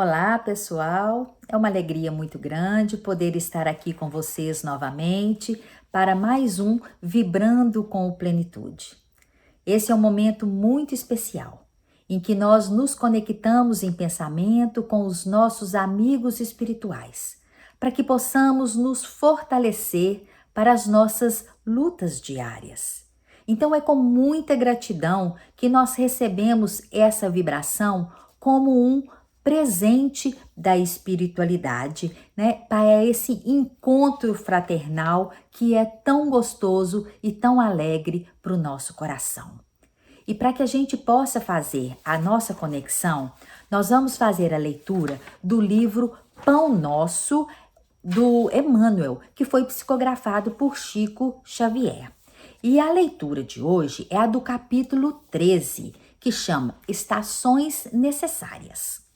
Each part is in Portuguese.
Olá, pessoal. É uma alegria muito grande poder estar aqui com vocês novamente para mais um Vibrando com o Plenitude. Esse é um momento muito especial em que nós nos conectamos em pensamento com os nossos amigos espirituais, para que possamos nos fortalecer para as nossas lutas diárias. Então é com muita gratidão que nós recebemos essa vibração como um presente da espiritualidade, né, para esse encontro fraternal que é tão gostoso e tão alegre para o nosso coração. E para que a gente possa fazer a nossa conexão, nós vamos fazer a leitura do livro Pão Nosso, do Emmanuel, que foi psicografado por Chico Xavier. E a leitura de hoje é a do capítulo 13, que chama Estações Necessárias.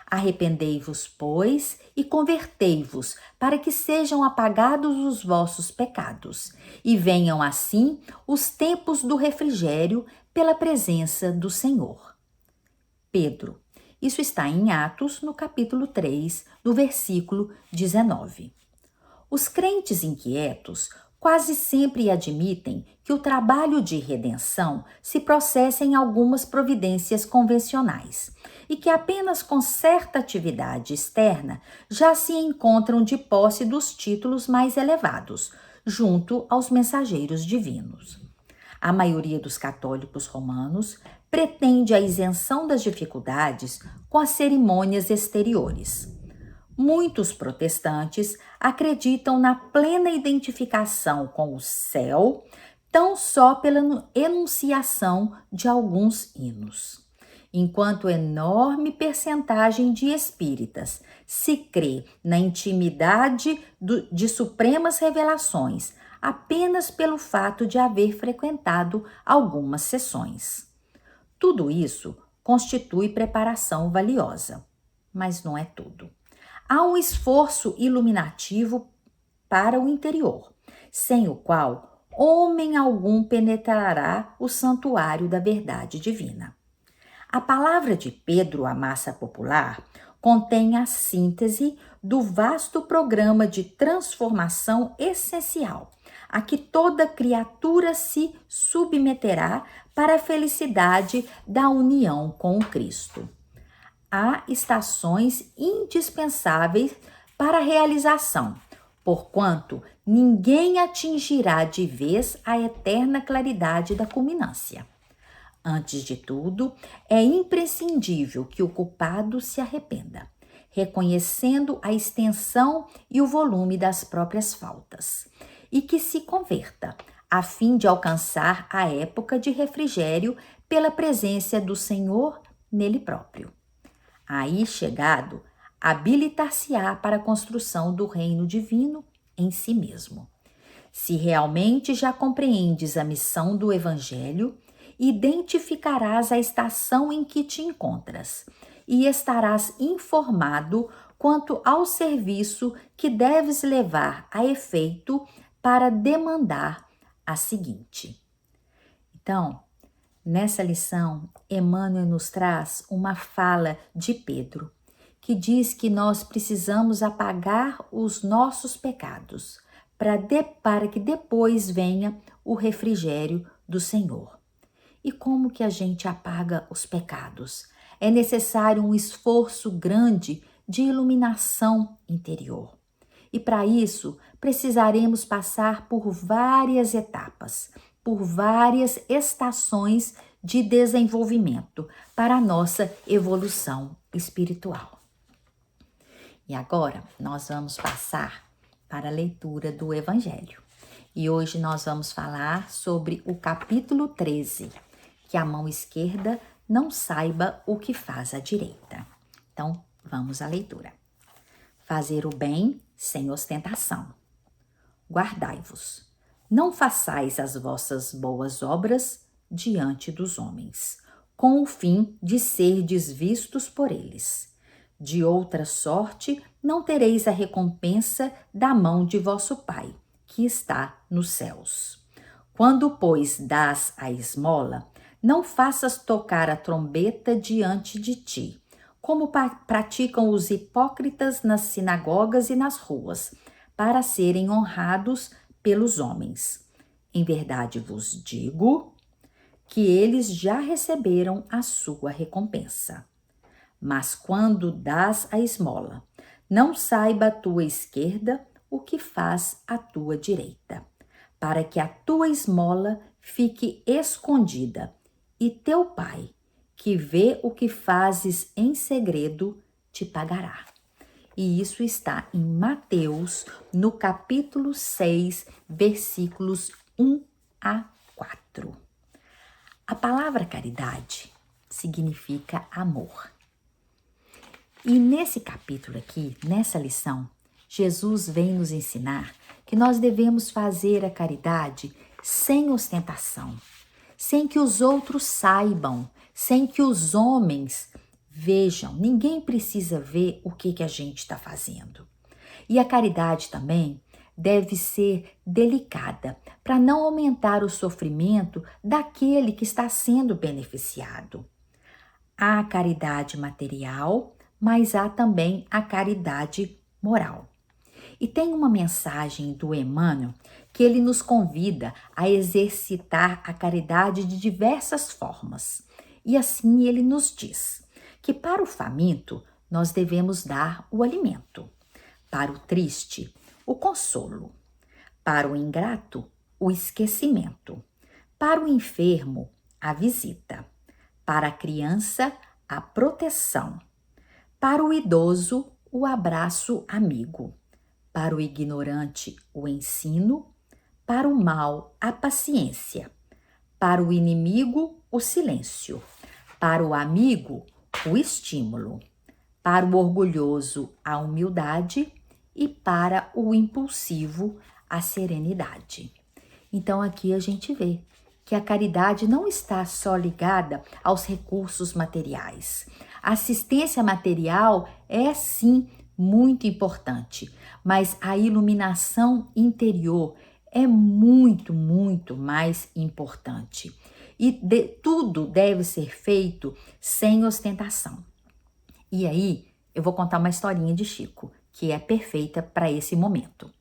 Arrependei-vos, pois, e convertei-vos, para que sejam apagados os vossos pecados, e venham assim os tempos do refrigério pela presença do Senhor. Pedro. Isso está em Atos, no capítulo 3, no versículo 19. Os crentes inquietos quase sempre admitem que o trabalho de redenção se processa em algumas providências convencionais e que apenas com certa atividade externa já se encontram de posse dos títulos mais elevados, junto aos mensageiros divinos. A maioria dos católicos romanos pretende a isenção das dificuldades com as cerimônias exteriores. Muitos protestantes acreditam na plena identificação com o céu, tão só pela enunciação de alguns hinos. Enquanto enorme percentagem de espíritas se crê na intimidade de supremas revelações apenas pelo fato de haver frequentado algumas sessões. Tudo isso constitui preparação valiosa, mas não é tudo. Há um esforço iluminativo para o interior, sem o qual homem algum penetrará o santuário da verdade divina. A palavra de Pedro à massa popular contém a síntese do vasto programa de transformação essencial a que toda criatura se submeterá para a felicidade da união com o Cristo. Há estações indispensáveis para a realização, porquanto ninguém atingirá de vez a eterna claridade da culminância. Antes de tudo, é imprescindível que o culpado se arrependa, reconhecendo a extensão e o volume das próprias faltas, e que se converta, a fim de alcançar a época de refrigério pela presença do Senhor nele próprio. Aí chegado, habilitar-se-á para a construção do reino divino em si mesmo. Se realmente já compreendes a missão do Evangelho, identificarás a estação em que te encontras e estarás informado quanto ao serviço que deves levar a efeito para demandar a seguinte. Então, nessa lição, Emmanuel nos traz uma fala de Pedro, que diz que nós precisamos apagar os nossos pecados, para que depois venha o refrigério do Senhor. E como que a gente apaga os pecados? É necessário um esforço grande de iluminação interior. E para isso, precisaremos passar por várias etapas, por várias estações de desenvolvimento para a nossa evolução espiritual. E agora nós vamos passar para a leitura do Evangelho. E hoje nós vamos falar sobre o capítulo 13, que a mão esquerda não saiba o que faz a direita. Então, vamos à leitura. Fazer o bem sem ostentação. Guardai-vos. Não façais as vossas boas obras diante dos homens, com o fim de serdes vistos por eles. De outra sorte, não tereis a recompensa da mão de vosso Pai, que está nos céus. Quando, pois, dás a esmola, não faças tocar a trombeta diante de ti, como praticam os hipócritas nas sinagogas e nas ruas, para serem honrados pelos homens. Em verdade vos digo que eles já receberam a sua recompensa. Mas quando dás a esmola, não saiba a tua esquerda o que faz a tua direita, para que a tua esmola fique escondida, e teu pai, que vê o que fazes em segredo, te pagará. E isso está em Mateus, no capítulo 6, versículos 1 a 4. A palavra caridade significa amor. E nesse capítulo aqui, nessa lição, Jesus vem nos ensinar que nós devemos fazer a caridade sem ostentação, sem que os outros saibam, sem que os homens vejam. Ninguém precisa ver o que a gente está fazendo. E a caridade também deve ser delicada, para não aumentar o sofrimento daquele que está sendo beneficiado. Há a caridade material, mas há também a caridade moral. E tem uma mensagem do Emmanuel que ele nos convida a exercitar a caridade de diversas formas. E assim ele nos diz que para o faminto nós devemos dar o alimento, para o triste, o consolo, para o ingrato, o esquecimento, para o enfermo, a visita, para a criança, a proteção, para o idoso, o abraço amigo, para o ignorante, o ensino, para o mal, a paciência, para o inimigo, o silêncio, para o amigo, o estímulo, para o orgulhoso, a humildade e para o impulsivo, a serenidade. Então aqui a gente vê que a caridade não está só ligada aos recursos materiais. A assistência material é sim muito importante, mas a iluminação interior é muito, muito mais importante. E tudo deve ser feito sem ostentação. E aí, eu vou contar uma historinha de Chico, que é perfeita para esse momento.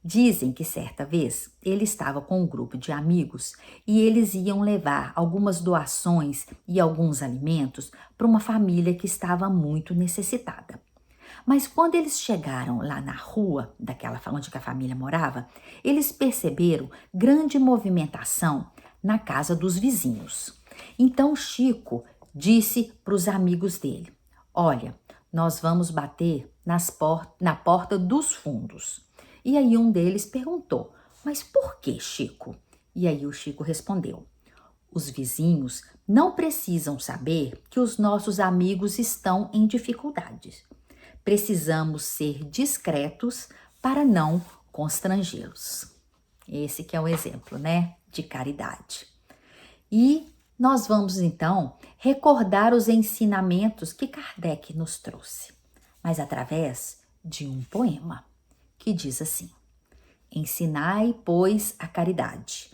Dizem que certa vez ele estava com um grupo de amigos e eles iam levar algumas doações e alguns alimentos para uma família que estava muito necessitada. Mas quando eles chegaram lá na rua daquela onde a família morava, eles perceberam grande movimentação na casa dos vizinhos. Então Chico disse para os amigos dele: olha, nós vamos bater na porta dos fundos. E aí um deles perguntou: mas por que, Chico? E aí o Chico respondeu: os vizinhos não precisam saber que os nossos amigos estão em dificuldades. Precisamos ser discretos para não constrangê-los. Esse que é o exemplo, né, de caridade. E nós vamos então recordar os ensinamentos que Kardec nos trouxe, mas através de um poema que diz assim: ensinai, pois, a caridade.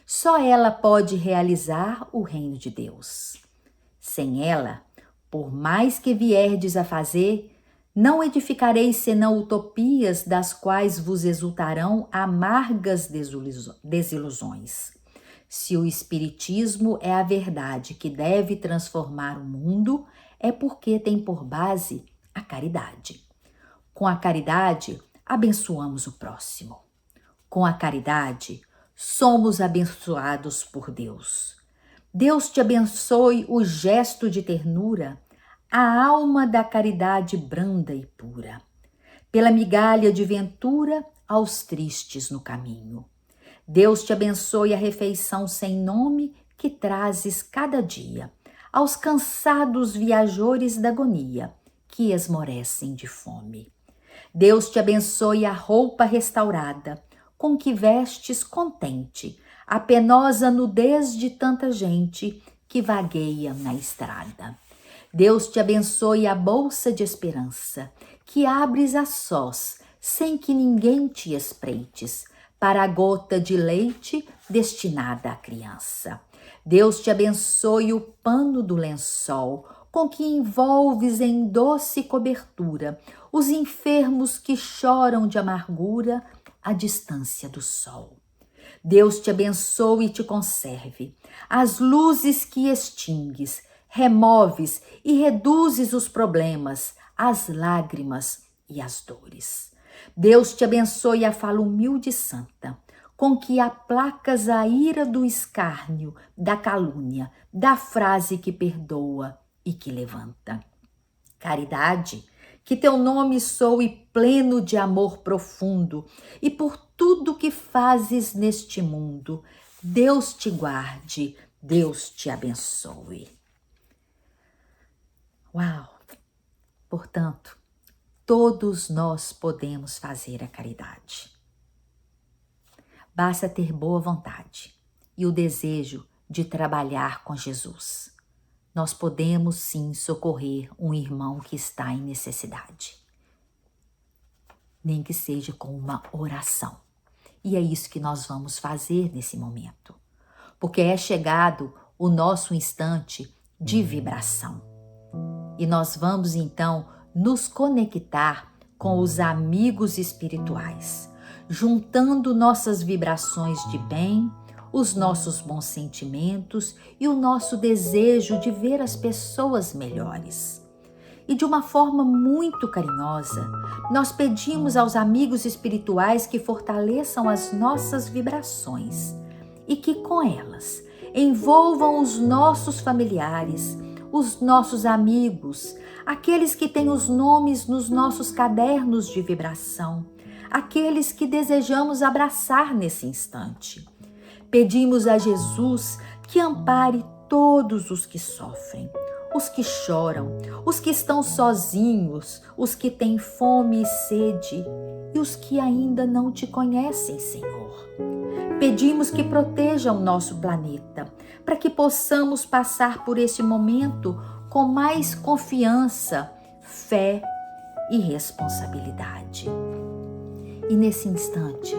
Só ela pode realizar o reino de Deus. Sem ela, por mais que vierdes a fazer, não edificareis senão utopias das quais vos exultarão amargas desilusões. Se o Espiritismo é a verdade que deve transformar o mundo, é porque tem por base a caridade. Com a caridade, abençoamos o próximo. Com a caridade, somos abençoados por Deus. Deus te abençoe o gesto de ternura, a alma da caridade branda e pura, pela migalha de ventura aos tristes no caminho. Deus te abençoe a refeição sem nome que trazes cada dia aos cansados viajores da agonia que esmorecem de fome. Deus te abençoe a roupa restaurada com que vestes contente a penosa nudez de tanta gente que vagueia na estrada. Deus te abençoe a bolsa de esperança que abres a sós, sem que ninguém te espreites, para a gota de leite destinada à criança. Deus te abençoe o pano do lençol, com que envolves em doce cobertura os enfermos que choram de amargura à distância do sol. Deus te abençoe e te conserve. As luzes que extingues, removes e reduzes os problemas, as lágrimas e as dores. Deus te abençoe a fala humilde e santa, com que aplacas a ira do escárnio, da calúnia, da frase que perdoa e que levanta. Caridade, que teu nome soe pleno de amor profundo, e por tudo que fazes neste mundo, Deus te guarde, Deus te abençoe. Uau! Portanto, todos nós podemos fazer a caridade. Basta ter boa vontade e o desejo de trabalhar com Jesus. Nós podemos sim socorrer um irmão que está em necessidade. Nem que seja com uma oração. E é isso que nós vamos fazer nesse momento. Porque é chegado o nosso instante de vibração. E nós vamos então nos conectar com os amigos espirituais, juntando nossas vibrações de bem, os nossos bons sentimentos e o nosso desejo de ver as pessoas melhores. E de uma forma muito carinhosa, nós pedimos aos amigos espirituais que fortaleçam as nossas vibrações e que com elas envolvam os nossos familiares, os nossos amigos, aqueles que têm os nomes nos nossos cadernos de vibração, aqueles que desejamos abraçar nesse instante. Pedimos a Jesus que ampare todos os que sofrem, os que choram, os que estão sozinhos, os que têm fome e sede e os que ainda não te conhecem, Senhor. Pedimos que proteja o nosso planeta, para que possamos passar por este momento com mais confiança, fé e responsabilidade. E nesse instante,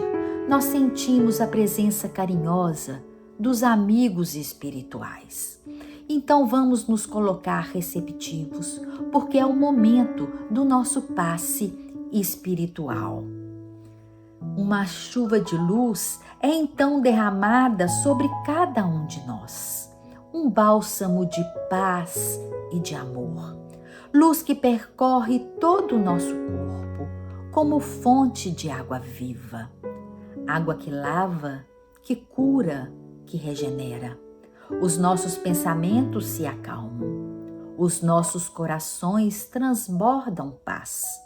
nós sentimos a presença carinhosa dos amigos espirituais. Então vamos nos colocar receptivos, porque é o momento do nosso passe espiritual. Uma chuva de luz é então derramada sobre cada um de nós. Um bálsamo de paz e de amor. Luz que percorre todo o nosso corpo, como fonte de água viva. Água que lava, que cura, que regenera. Os nossos pensamentos se acalmam. Os nossos corações transbordam paz.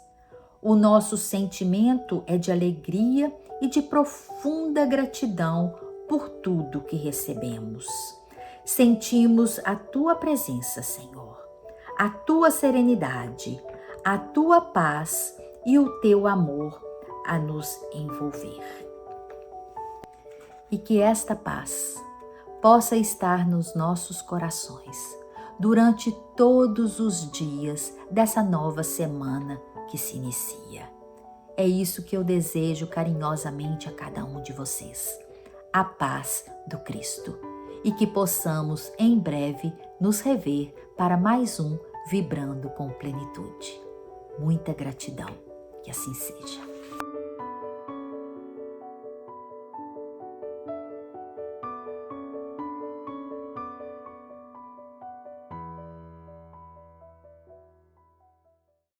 O nosso sentimento é de alegria e de profunda gratidão por tudo que recebemos. Sentimos a Tua presença, Senhor, a Tua serenidade, a Tua paz e o Teu amor a nos envolver. E que esta paz possa estar nos nossos corações durante todos os dias dessa nova semana que se inicia. É isso que eu desejo carinhosamente a cada um de vocês. A paz do Cristo. E que possamos em breve nos rever para mais um Vibrando com Plenitude. Muita gratidão. Que assim seja.